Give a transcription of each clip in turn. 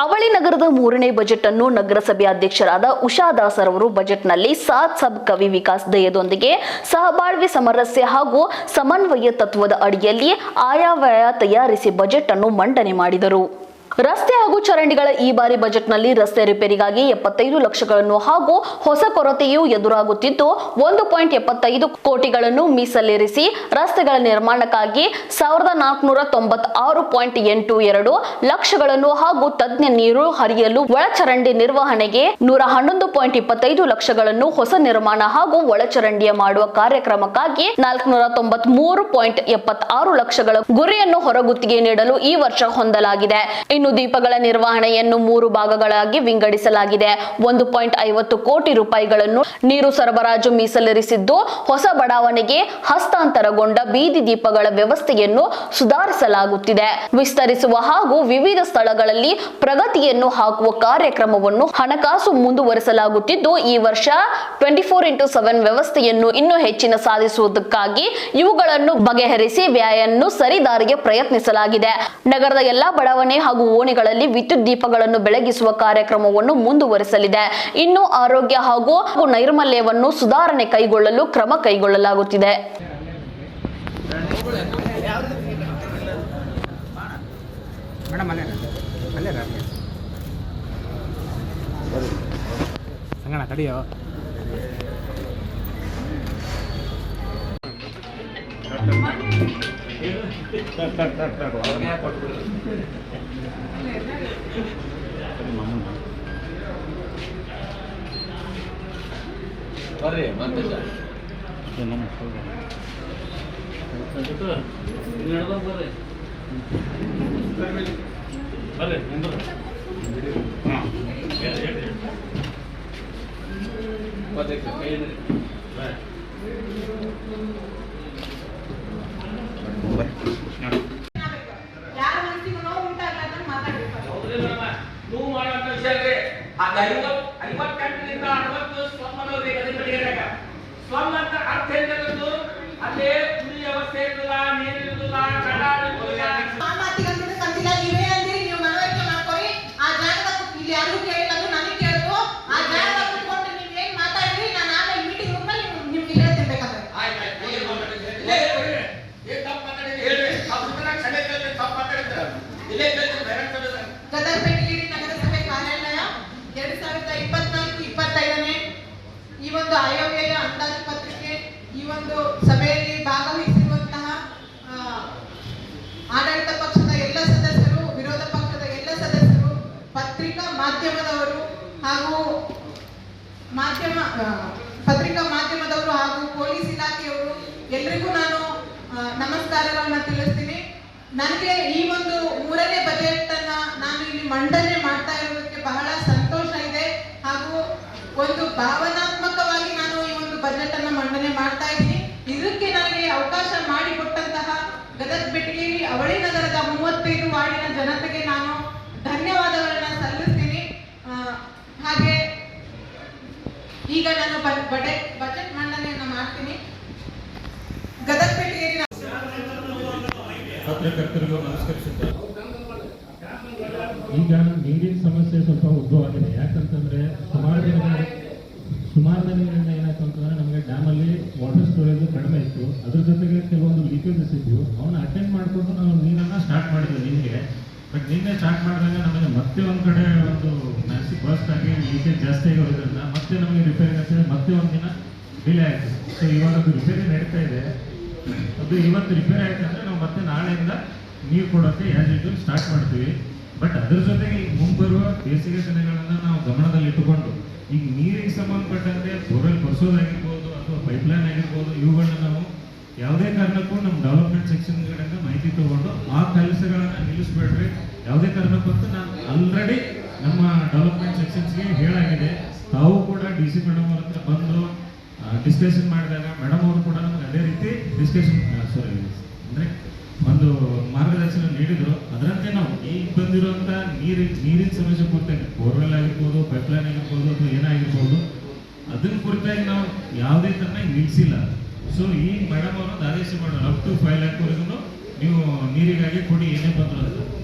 ಅವಳಿ ನಗರದ 3ನೇ ಬಜೆಟ್ ಅನ್ನು ನಗರಸಭೆ ಅಧ್ಯಕ್ಷರಾದ ಉಷಾ ದಾಸರ್ ಅವರು ಬಜೆಟ್ನಲ್ಲಿ ಸಾತ್ ಸಬ್ ಕವಿ ವಿಕಾಸ್ ಧ್ಯೇಯದೊಂದಿಗೆ ಸಹಬಾಳ್ವೆ ಸಾಮರಸ್ಯ ಹಾಗೂ ಸಮನ್ವಯ ತತ್ವದ ಅಡಿಯಲ್ಲಿ ಆಯವ್ಯಯ ತಯಾರಿಸಿ ಬಜೆಟ್ ಅನ್ನು ಮಂಡನೆ ಮಾಡಿದರು. ರಸ್ತೆ ಹಾಗೂ ಚರಂಡಿಗಳ ಈ ಬಾರಿ ಬಜೆಟ್ನಲ್ಲಿ ರಸ್ತೆ ರಿಪೇರಿಗಾಗಿ 75 ಲಕ್ಷಗಳನ್ನು ಹಾಗೂ ಹೊಸ ಕೊರತೆಯೂ ಎದುರಾಗುತ್ತಿದ್ದು 1.75 ಕೋಟಿಗಳನ್ನು ಮೀಸಲಿರಿಸಿ ರಸ್ತೆಗಳ ನಿರ್ಮಾಣಕ್ಕಾಗಿ 1496.82 ಲಕ್ಷಗಳನ್ನು ಹಾಗೂ ತಜ್ಞ ನೀರು ಹರಿಯಲು ಒಳಚರಂಡಿ ನಿರ್ವಹಣೆಗೆ 111.25 ಲಕ್ಷಗಳನ್ನು ಹೊಸ ನಿರ್ಮಾಣ ಹಾಗೂ ಒಳಚರಂಡಿಯ ಮಾಡುವ ಕಾರ್ಯಕ್ರಮಕ್ಕಾಗಿ 493.76 ಲಕ್ಷಗಳ ಗುರಿಯನ್ನು ಹೊರಗುತ್ತಿಗೆ ನೀಡಲು ಈ ವರ್ಷ ಹೊಂದಲಾಗಿದೆ. ಇನ್ನು ದೀಪಗಳ ನಿರ್ವಹಣೆಯನ್ನು 3 ಭಾಗಗಳಾಗಿ ವಿಂಗಡಿಸಲಾಗಿದೆ. 1.50 ಕೋಟಿ ರೂಪಾಯಿಗಳನ್ನು ನೀರು ಸರಬರಾಜು ಮೀಸಲಿರಿಸಿದ್ದು ಹೊಸ ಬಡಾವಣೆಗೆ ಹಸ್ತಾಂತರಗೊಂಡ ಬೀದಿ ದೀಪಗಳ ವ್ಯವಸ್ಥೆಯನ್ನು ಸುಧಾರಿಸಲಾಗುತ್ತಿದೆ. ವಿಸ್ತರಿಸುವ ಹಾಗೂ ವಿವಿಧ ಸ್ಥಳಗಳಲ್ಲಿ ಪ್ರಗತಿಯನ್ನು ಹಾಕುವ ಕಾರ್ಯಕ್ರಮವನ್ನು ಹಣಕಾಸು ಮುಂದುವರಿಸಲಾಗುತ್ತಿದ್ದು ಈ ವರ್ಷ 24x7 ವ್ಯವಸ್ಥೆಯನ್ನು ಇನ್ನೂ ಹೆಚ್ಚಿನ ಸಾಧಿಸುವುದಕ್ಕಾಗಿ ಇವುಗಳನ್ನು ಬಗೆಹರಿಸಿ ವ್ಯಯನ್ನು ಸರಿದಾರಿಗೆ ಪ್ರಯತ್ನಿಸಲಾಗಿದೆ. ನಗರದ ಎಲ್ಲಾ ಬಡಾವಣೆ ಹಾಗೂ ಓಣಿಗಳಲ್ಲಿ ವಿದ್ಯುತ್ ದೀಪಗಳನ್ನು ಬೆಳಗಿಸುವ ಕಾರ್ಯಕ್ರಮವನ್ನು ಮುಂದುವರಿಸಲಿದೆ. ಇನ್ನು ಆರೋಗ್ಯ ಹಾಗೂ ನೈರ್ಮಲ್ಯವನ್ನು ಸುಧಾರಣೆ ಕೈಗೊಳ್ಳಲು ಕ್ರಮ ಕೈಗೊಳ್ಳಲಾಗುತ್ತಿದೆ. ಈ ಒಂದು ಆಯವ್ಯಯ ಅಂದಾಜು ಪತ್ರಿಕೆ ಈ ಒಂದು ಸಭೆಯಲ್ಲಿ ಭಾಗವಹಿಸಿರುವಂತಹ ಆಡಳಿತ ಪಕ್ಷದ ಎಲ್ಲ ಸದಸ್ಯರು, ವಿರೋಧ ಪಕ್ಷದ ಎಲ್ಲ ಸದಸ್ಯರು, ಪತ್ರಿಕಾ ಮಾಧ್ಯಮದವರು ಹಾಗೂ ಪತ್ರಿಕಾ ಮಾಧ್ಯಮದವರು ಹಾಗೂ ಪೊಲೀಸ್ ಇಲಾಖೆಯವರು ಎಲ್ಲರಿಗೂ ನಾನು ನಮಸ್ಕಾರಗಳನ್ನ ತಿಳಿಸ್ತೀನಿ. ನನಗೆ ಈ ಒಂದು 3ನೇ ಬಜೆಟ್ ಅನ್ನ ನಾನು ಇಲ್ಲಿ ಮಂಡನೆ ಮಾಡ್ತಾ ಇರೋದಕ್ಕೆ ಬಹಳ ಸಂತೋಷ ಇದೆ ಹಾಗೂ ಒಂದು ಭಾವನಾತ್ಮಕವಾಗಿ ನಾನು ಈ ಒಂದು ಬಜೆಟ್ ಅನ್ನ ಮಂಡನೆ ಮಾಡ್ತಾ ಇದ್ದೀನಿ. ಇದಕ್ಕೆ ನನಗೆ ಅವಕಾಶ ಮಾಡಿಕೊಟ್ಟಂತಹ ಗದಗ ಬೆಟಗೇರಿ ಅವಳಿ ನಗರದ 35 ವಾರ್ಡಿನ ಜನತೆಗೆ ನಾನು ಧನ್ಯವಾದಗಳನ್ನ ಸಲ್ಲಿಸ್ತೀನಿ. ಹಾಗೆ ಈಗ ನಾನು ಬಜೆಟ್ ಮಂಡನೆಯನ್ನ ಮಾಡ್ತೀನಿ. ಗದಗ ಬೆಟಗೇರಿ ಪತ್ರಕರ್ತರಿಗೂ ನಮಸ್ಕರಿಸುತ್ತೇನೆ. ಈಗ ನೀರಿನ ಸಮಸ್ಯೆ ಸ್ವಲ್ಪ ಉದ್ಭವವಾಗಿದೆ. ಯಾಕಂತಂದ್ರೆ ಸುಮಾರು ದಿನಗಳಿಂದ ಏನಾಯ್ತು ಅಂತಂದ್ರೆ ನಮಗೆ ಡ್ಯಾಮಲ್ಲಿ ವಾಟರ್ ಸ್ಟೋರೇಜ್ ಕಡಿಮೆ ಇತ್ತು. ಅದ್ರ ಜೊತೆಗೆ ಕೆಲವೊಂದು ಲೀಕೇಜಸ್ ಇದ್ವು. ಅವನ್ನ ಅಟೆಂಡ್ ಮಾಡಿಕೊಂಡು ನಾವು ನೀರನ್ನು ಸ್ಟಾರ್ಟ್ ಮಾಡಿದ್ವಿ ನಿನ್ನೆ. ಬಟ್ ನಿನ್ನೆ ಸ್ಟಾರ್ಟ್ ಮಾಡಿದಾಗ ನಮಗೆ ಮತ್ತೆ ಒಂದು ಕಡೆ ಒಂದು ಮ್ಯಾಸಿವ್ ಬರ್ಸ್ಟ್ ಆಗಿ ಲೀಕೇಜ್ ಜಾಸ್ತಿ ಆಗಿರೋದ್ರಿಂದ ಮತ್ತೆ ನಮಗೆ ರಿಪೇರಿ ಆಗ್ತದೆ. ಮತ್ತೆ ಒಂದು ದಿನ ಡಿಲೇ ಆಯಿತು. ಸೊ ಇವಾಗ ಅದು ರಿಪೇರಿ ನಡೀತಾ ಇದೆ. ಅದು ಇವತ್ತು ರಿಪೇರಿ ಆಯ್ತು ಅಂದರೆ ನಾವು ಮತ್ತೆ ನಾಳೆಯಿಂದ ನೀರು ಕೊಡೋಕ್ಕೆ ಆ್ಯಸ್ ಯೂಶುವಲ್ ಸ್ಟಾರ್ಟ್ ಮಾಡ್ತೀವಿ. ಬಟ್ ಅದ್ರ ಜೊತೆಗೆ ಈಗ ಮುಂಬರುವ ಬೇಸಿಗೆ ದಿನಗಳನ್ನು ನಾವು ಗಮನದಲ್ಲಿ ಇಟ್ಟುಕೊಂಡು ಈಗ ನೀರಿಗೆ ಸಂಬಂಧಪಟ್ಟಂತೆ ಬೋರ್ವೆಲ್ ಕೊರೆಸೋದಾಗಿರ್ಬೋದು ಅಥವಾ ಪೈಪ್ಲೈನ್ ಆಗಿರ್ಬೋದು, ಇವುಗಳನ್ನ ನಾವು ಯಾವುದೇ ಕಾರಣಕ್ಕೂ ನಮ್ಮ ಡೆವಲಪ್ಮೆಂಟ್ ಸೆಕ್ಷನ್ಗಳಿಂದ ಮಾಹಿತಿ ತಗೊಂಡು ಆ ಕೆಲಸಗಳನ್ನು ನಿಲ್ಲಿಸ್ಬೇಡ್ರಿ. ಯಾವುದೇ ಕಾರಣಕ್ಕೂ ಅಂತ ನಾನು ಆಲ್ರೆಡಿ ನಮ್ಮ ಡೆವಲಪ್ಮೆಂಟ್ ಸೆಕ್ಷನ್ಸ್ಗೆ ಹೇಳಾಗಿದೆ. ತಾವು ಕೂಡ DC ಮೇಡಮ್ ಅವ್ರ ಹತ್ರ ಬಂದು ಡಿಸ್ಕಷನ್ ಮಾಡಿದಾಗ ಮೇಡಮ್ ಅವರು ಕೂಡ ನಮಗೆ ಅದೇ ರೀತಿ ಅಂದರೆ ಒಂದು ಮಾರ್ಗದರ್ಶನ ನೀಡಿದ್ರು. ಅದರಂತೆ ನಾವು ಈಗ ಬಂದಿರುವಂಥ ನೀರಿನ ಸಮಸ್ಯೆ ಕುರಿತಾಗಿ ಬೋರ್ವೆಲ್ ಆಗಿರ್ಬೋದು, ಪೈಪ್ಲೈನ್ ಆಗಿರ್ಬೋದು ಅಥವಾ ಏನಾಗಿರ್ಬೋದು, ಅದನ್ನ ಕುರಿತಾಗಿ ನಾವು ಯಾವುದೇ ಥರನಾಗಿ ನಿಲ್ಲಿಸಿಲ್ಲ. ಸೊ ಈ ಮೇಡಮ್ ಅವರು ಆದೇಶ ಮಾಡೋರು ಅಪ್ ಟು 5 lakh ವರೆಗೂ ನೀವು ನೀರಿಗಾಗಿ ಕೊಡಿ ಏನೇ ಬಂದ್ರು ಅಂತ.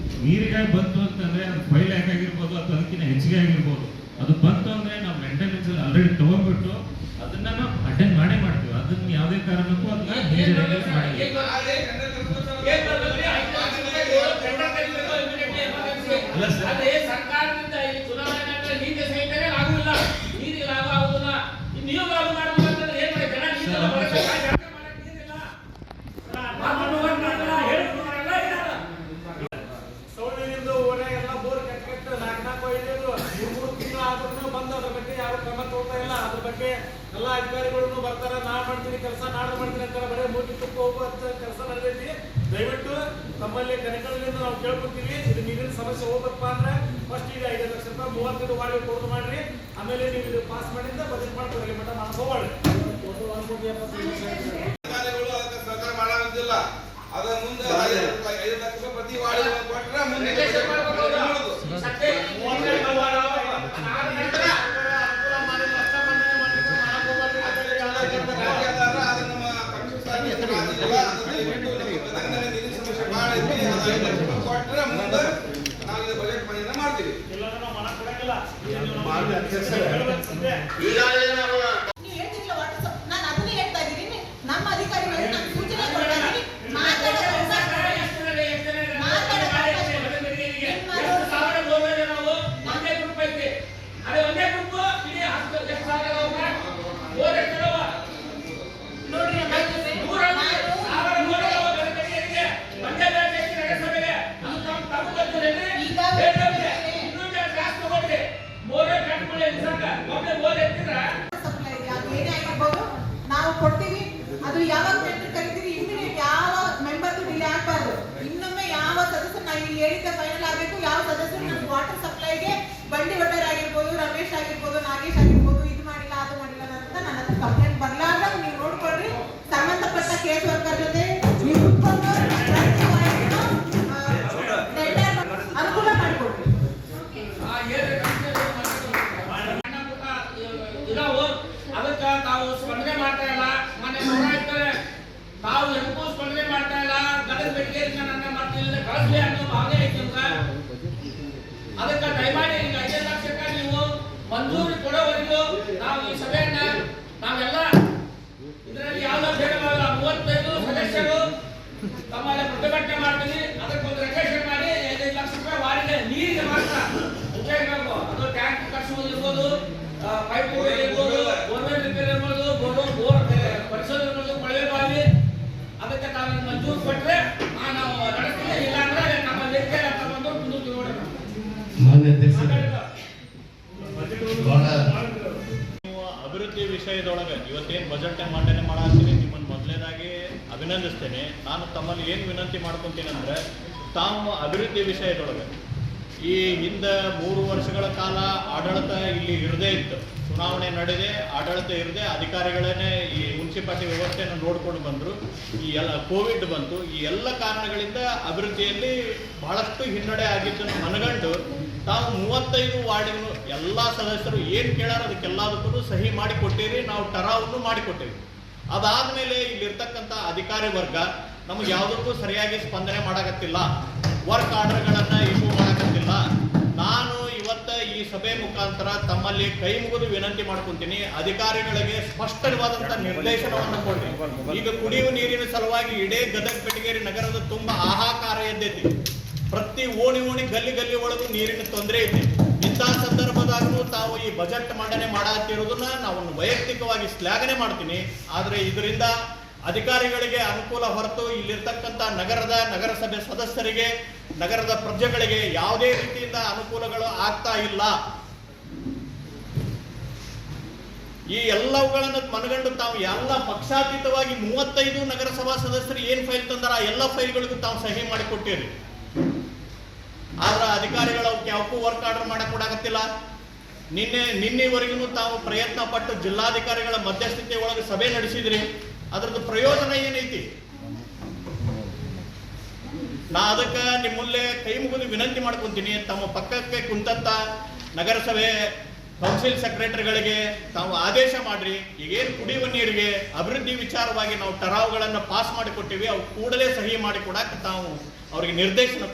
ನೀರಿಗಾಗಿ ಬಂತು ಅಂತಂದ್ರೆ ಅದು 5 ಲ್ಯಾಕ್ ಆಗಿರ್ಬೋದು ಅಥವಾ ಅದಕ್ಕಿಂತ ಹೆಚ್ಚಿಗೆ ಆಗಿರ್ಬೋದು, ಅದು ಬಂತು ಅಂದ್ರೆ ನಾವು ಮೇಂಟೆನೆನ್ಸ್ ಆಲ್ರೆಡಿ ತಗೊಂಡ್ಬಿಟ್ಟು ಅದನ್ನ ನಾವು ಅಟೆಂಡ್ ಮಾಡೇ ಮಾಡ್ತೀವಿ. ಅದನ್ನ ಯಾವುದೇ ಕಾರಣಕ್ಕೂ ಅದನ್ನ ಮೇಜರ್ ಮಾಡಿಲ್ಲ. ಅಲ್ಲ ಸರ್, ಸರ್ಕಾರದಿಂದ ಈ ಚುನಾವಣೆ ನೀತಿ ಸಂಹಿತೆ ಆಗುವುದಿಲ್ಲ, ನೀತಿ ಲಾಭ ಆಗುವುದಿಲ್ಲ. ನೀವು ಲಾಭ ಮಾಡಬೇಕಂತಂದ್ರೆ ಏನ್ ಮಾಡಿ ಜನ ಸೌಳಿನಿಂದ ಓಣೆಗೆಲ್ಲ ಬೋರ್ ಕಟ್ಟ 4-5 3 ತಿಂಗಳು ಆದ್ರೂ ಬಂದು ಅದ್ರ ಬಗ್ಗೆ ಯಾರು ಕ್ರಮ ತಗೋತಾ ಇಲ್ಲ. ಅದ್ರ ಬಗ್ಗೆ ಎಲ್ಲ ಅಧಿಕಾರಿಗಳು ಬರ್ತಾರೆ, ನಾಳೆ ಮಾಡ್ತೀನಿ ಕೆಲಸ, ನಾಳೆ ಮಾಡ್ತೀನಿ ಅಂತಾರೆ, ಬರೀ ಮೂತಿ ತುಪ್ಪ ಹೋಗುವ ಕೆಲಸ ನಡೆದೈತಿ. ದಯವಿಟ್ಟು ತಮ್ಮಲ್ಲಿ ಕನೆಕಳಿಂದ ನಾವು ಕೇಳ್ಕೊತೀವಿ, ಇದು ನೀರಿನ ಸಮಸ್ಯೆ ಹೋಗ್ಬೇಕಪ್ಪ ಅಂದ್ರೆ ಫಸ್ಟ್ ಈಗ 5 ಲಕ್ಷ ರೂಪಾಯಿ 35 ವಾರ್ಡ್ ಕೊಡೋದು ಮಾಡ್ರಿ. ಆಮೇಲೆ ನೀವು ಇದು ಪಾಸ್ ಮಾಡಿಂದ ಬಜೆಟ್ ಮಾಡ್ಕೊಡ್ರಿ, ಮಟ್ಟ ಮಾಡ್ಕೋಬಾರ್ದು. ಅಧಿಕಾರಿಗಳು ಅದಕ್ಕೆ ಸಹಕಾರ ಮಾಡೋದಿಲ್ಲ. ಅದರ ಮುಂದೆ 5 ಲಕ್ಷ ರೂಪಾಯಿ ಪ್ರತಿ ವಾರ್ಡ್ ಕೊಟ್ಟರೆ ಮುಂದೆ ಕೊಟ್ಟರೆ ಮುಂದೆ ನಾವು ಇದು ಬಜೆಟ್ ಮನೆಯಿಂದ ಮಾಡ್ತೀವಿ. ಈಗಾಗಲೇ ನೀವು ಹೇಳ್ತಿರಲಿಲ್ಲ ವಾಟ್ಸಪ್, ನಾನು ಅದನ್ನೇ ಹೇಳ್ತಾ ಇದ್ದೀನಿ. ನಮ್ಮ ಅಧಿಕಾರಿಗಳಿಗೆ ನಾನು ಸೂಚನೆ ಕೊಡ್ತಾ ಇದ್ದೀನಿ. ನಾವು ಕೊಡ್ತೀವಿ, ಅದು ಯಾವಾಗ ಟೆಂಡರ್ ಕರಿತೀವಿ ಇಮಿಡಿಯೇಟ್ ಯಾವ ಮೆಂಬರ್ದು ಡಿಲೇ ಆಗಬಾರ್ದು. ಇನ್ನೊಮ್ಮೆ ಯಾವ ಸದಸ್ಯರು ನಾವು ಇಲ್ಲಿ ಹೇಳಿದ್ದ ಫೈನಲ್ ಆಗಬೇಕು. ಯಾವ ಸದಸ್ಯರು ನಮ್ಮ ವಾಟರ್ ಸಪ್ಲೈಗೆ ಬಂಡಿ ಒಡ್ಡರ್ ಆಗಿರ್ಬೋದು, ರಮೇಶ್ ಆಗಿರ್ಬೋದು, ನಾಗೇಶ್ ಆಗಿರ್ಬೋದು, ಇದು ಮಾಡಿಲ್ಲ ಅದು ಮಾಡಿಲ್ಲ ಅಂತ ನನ್ನ ಹತ್ರ ಕಂಪ್ಲೇಂಟ್ ಬರ್ಲಾರ್ದಾಗ ನೀವು ನೋಡ್ಕೊಳ್ರಿ. ಸಂಬಂಧಪಟ್ಟ ಕೇಸ್ ವರ್ಕರ್ ಜೊತೆ ನೀವು ಕುತ್ಕೊಂಡು ಅನುಕೂಲ ಮಾಡಿಕೊಡ್ರಿ. ಅದಕ್ಕೆ ತಾವು ಸ್ಪಂದನೆ ಮಾಡ್ತಾ ಇಲ್ಲ. ಮೊನ್ನೆ ತಾವು ಎಂಕೂ ಸ್ಪಂದನೆ ಮಾಡ್ತಾ ಇಲ್ಲ. ಗದಗ ಬೆಟ್ಟಿಗೆ ನನ್ನ ಮಾಡ್ತಿಲ್ಲ ಕಳಿಸ್ಲಿ ಅನ್ನೋ ಭಾವನೆ ಐತಿ ಅಂತ. ಅದಕ್ಕೆ ದಯಮಾಡಿ ಈಗ 5 ಲಕ್ಷಕ್ಕೆ ನೀವು ಮಂಜೂರಿ ಕೊಡೋವರೆಗೂ ನಾವು ಈ ಸಭೆಯನ್ನ ನಾವೆಲ್ಲ ಇದರಲ್ಲಿ ಯಾವ್ದು ಬೇಡವಲ್ಲ 35 ಸದಸ್ಯರು ತಮ್ಮಲ್ಲಿ ಪ್ರತಿಭಟನೆ ಮಾಡ್ತೀವಿ. ಅದಕ್ಕೊಂದು ರೆಕಮೆಂಡೇಶನ್ ಮಾಡಿ 5 ಲಕ್ಷ ರೂಪಾಯಿ ವಾರಿಗೆ ನೀರಿಗೆ ಮಾತ್ರ ಉಪಯೋಗ ಆಗಬೇಕು. ಅದು ಟ್ಯಾಂಕ್ ಕಟ್ಸುವುದು ಇರ್ಬೋದು, ಪೈಪ್ ಇರ್ಬೋದು, ಬೋರ್ವೆಲ್ ರಿಪೇರ್ ಇರ್ಬೋದು, ಬೋರ್ ಪರಿಸೋದು ಇರ್ಬೋದು, ಕೊಳವೆ ಬಾವಿ. ಅದಕ್ಕೆ ನಾವು ಮಂಜೂರು ಕೊಟ್ಟರೆ ನಾವು ನಡೆಸ್ತೀವಿ. ಇಲ್ಲ ಅಂದ್ರೆ ನಮ್ಮ ಲೆಕ್ಕ ತಗೊಂಡು ಮುಂದೆ ನೋಡೋಣ. ನೀವು ಅಭಿವೃದ್ಧಿ ವಿಷಯದೊಳಗೆ ಇವತ್ತೇನು ಬಜೆಟ್ ಮಂಡನೆ ಮಾಡಾಕ್ತೀನಿ, ನಿಮ್ಮನ್ನು ಮೊದಲನೇದಾಗಿ ಅಭಿನಂದಿಸ್ತೇನೆ. ನಾನು ತಮ್ಮಲ್ಲಿ ಏನು ವಿನಂತಿ ಮಾಡ್ಕೊತೀನಿ ಅಂದರೆ, ತಾವು ಅಭಿವೃದ್ಧಿ ವಿಷಯದೊಳಗೆ ಈ ಹಿಂದೆ 3 ವರ್ಷಗಳ ಕಾಲ ಆಡಳಿತ ಇಲ್ಲಿ ಇರದೇ ಇತ್ತು, ಚುನಾವಣೆ ನಡೆದೇ ಆಡಳಿತ ಇರದೆ ಅಧಿಕಾರಿಗಳನ್ನೇ ಈ ಮುನ್ಸಿಪಾಲಿಟಿ ವ್ಯವಸ್ಥೆಯನ್ನು ನೋಡ್ಕೊಂಡು ಬಂದರು. ಈ ಎಲ್ಲ ಕೋವಿಡ್ ಬಂತು, ಈ ಎಲ್ಲ ಕಾರಣಗಳಿಂದ ಅಭಿವೃದ್ಧಿಯಲ್ಲಿ ಬಹಳಷ್ಟು ಹಿನ್ನಡೆ ಆಗಿದ್ದನ್ನು ಮನಗಂಡು ತಾವು 35 ವಾರ್ಡಿನ ಎಲ್ಲ ಸದಸ್ಯರು ಏನು ಕೇಳಾರ ಅದಕ್ಕೆಲ್ಲದಕ್ಕೂ ಸಹಿ ಮಾಡಿ ಕೊಟ್ಟಿರಿ. ನಾವು ಟರಾವನ್ನು ಮಾಡಿಕೊಟ್ಟಿವಿ. ಅದಾದಮೇಲೆ ಇಲ್ಲಿರ್ತಕ್ಕಂಥ ಅಧಿಕಾರಿ ವರ್ಗ ನಮಗೆ ಯಾವುದಕ್ಕೂ ಸರಿಯಾಗಿ ಸ್ಪಂದನೆ ಮಾಡಕತ್ತಿಲ್ಲ, ವರ್ಕ್ ಆರ್ಡರ್ಗಳನ್ನು ಇಶ್ಯೂ ಮಾಡಕತ್ತಿಲ್ಲ. ನಾನು ಇವತ್ತು ಈ ಸಭೆ ಮುಖಾಂತರ ತಮ್ಮಲ್ಲಿ ಕೈ ಮುಗಿದು ವಿನಂತಿ ಮಾಡ್ಕೊಂತೀನಿ, ಅಧಿಕಾರಿಗಳಿಗೆ ಸ್ಪಷ್ಟವಾದಂಥ ನಿರ್ದೇಶನವನ್ನು ಕೊಡಿ. ಈಗ ಕುಡಿಯುವ ನೀರಿನ ಸಲುವಾಗಿ ಇಡೀ ಗದಗ ಬೆಟಗೇರಿ ನಗರದ ತುಂಬ ಹಾಹಾಕಾರ ಎದ್ದೈತಿ. ಪ್ರತಿ ಓಣಿ ಗಲ್ಲಿ ಒಳಗೂ ನೀರಿನ ತೊಂದರೆ ಇದೆ. ಇಂಥ ಸಂದರ್ಭದಾಗೂ ತಾವು ಈ ಬಜೆಟ್ ಮಂಡನೆ ಮಾಡತ್ತಿರೋದನ್ನ ನಾವು ವೈಯಕ್ತಿಕವಾಗಿ ಶ್ಲಾಘನೆ ಮಾಡ್ತೀನಿ. ಆದರೆ ಇದರಿಂದ ಅಧಿಕಾರಿಗಳಿಗೆ ಅನುಕೂಲ ಹೊರತು ಇಲ್ಲಿರ್ತಕ್ಕಂಥ ನಗರಸಭೆ ಸದಸ್ಯರಿಗೆ, ನಗರದ ಪ್ರಜೆಗಳಿಗೆ ಯಾವುದೇ ರೀತಿಯಿಂದ ಅನುಕೂಲಗಳು ಆಗ್ತಾ ಇಲ್ಲ. ಈ ಎಲ್ಲವುಗಳನ್ನು ಮನಗಂಡು ತಾವು ಎಲ್ಲ ಪಕ್ಷಾತೀತವಾಗಿ 35 ನಗರಸಭಾ ಸದಸ್ಯರು ಏನು ಫೈಲ್ ತಂದಾರ ಆ ಎಲ್ಲ ಫೈಲ್ಗಳಿಗೂ ತಾವು ಸಹಿ ಮಾಡಿಕೊಟ್ಟಿರಿ. ಆದ್ರೆ ಅಧಿಕಾರಿಗಳು ಅವಕ್ಕೆ ಯಾವಕ್ಕೂ ವರ್ಕ್ ಆರ್ಡರ್ ಮಾಡಕ್ ಕೊಡಾಕತ್ತಿಲ್ಲ. ನಿನ್ನೆವರೆಗೂ ತಾವು ಪ್ರಯತ್ನ ಪಟ್ಟು ಜಿಲ್ಲಾಧಿಕಾರಿಗಳ ಮಧ್ಯಸ್ಥಿತಿ ಒಳಗೆ ಸಭೆ ನಡೆಸಿದ್ರಿ. ಅದರದ್ದು ಪ್ರಯೋಜನ ಏನೈತಿ? ನಾ ಅದಕ್ಕೆ ನಿಮ್ಮಲ್ಲೇ ಕೈ ಮುಗಿದು ವಿನಂತಿ ಮಾಡ್ಕೊಂತೀನಿ, ತಮ್ಮ ಪಕ್ಕಕ್ಕೆ ಕುಂತಂತ ನಗರಸಭೆ ಕೌನ್ಸಿಲ್ ಸೆಕ್ರೆಟರಿಗಳಿಗೆ ತಾವು ಆದೇಶ ಮಾಡ್ರಿ. ಈಗೇನು ಕುಡಿಯುವ ನೀರಿಗೆ ಅಭಿವೃದ್ಧಿ ವಿಚಾರವಾಗಿ ನಾವು ಟರಾವುಗಳನ್ನು ಪಾಸ್ ಮಾಡಿಕೊಟ್ಟಿವಿ, ಅವು ಕೂಡಲೇ ಸಹಿ ಮಾಡಿಕೊಡಕ್ಕೆ ತಾವು ಅವರಿಗೆ ನಿರ್ದೇಶನ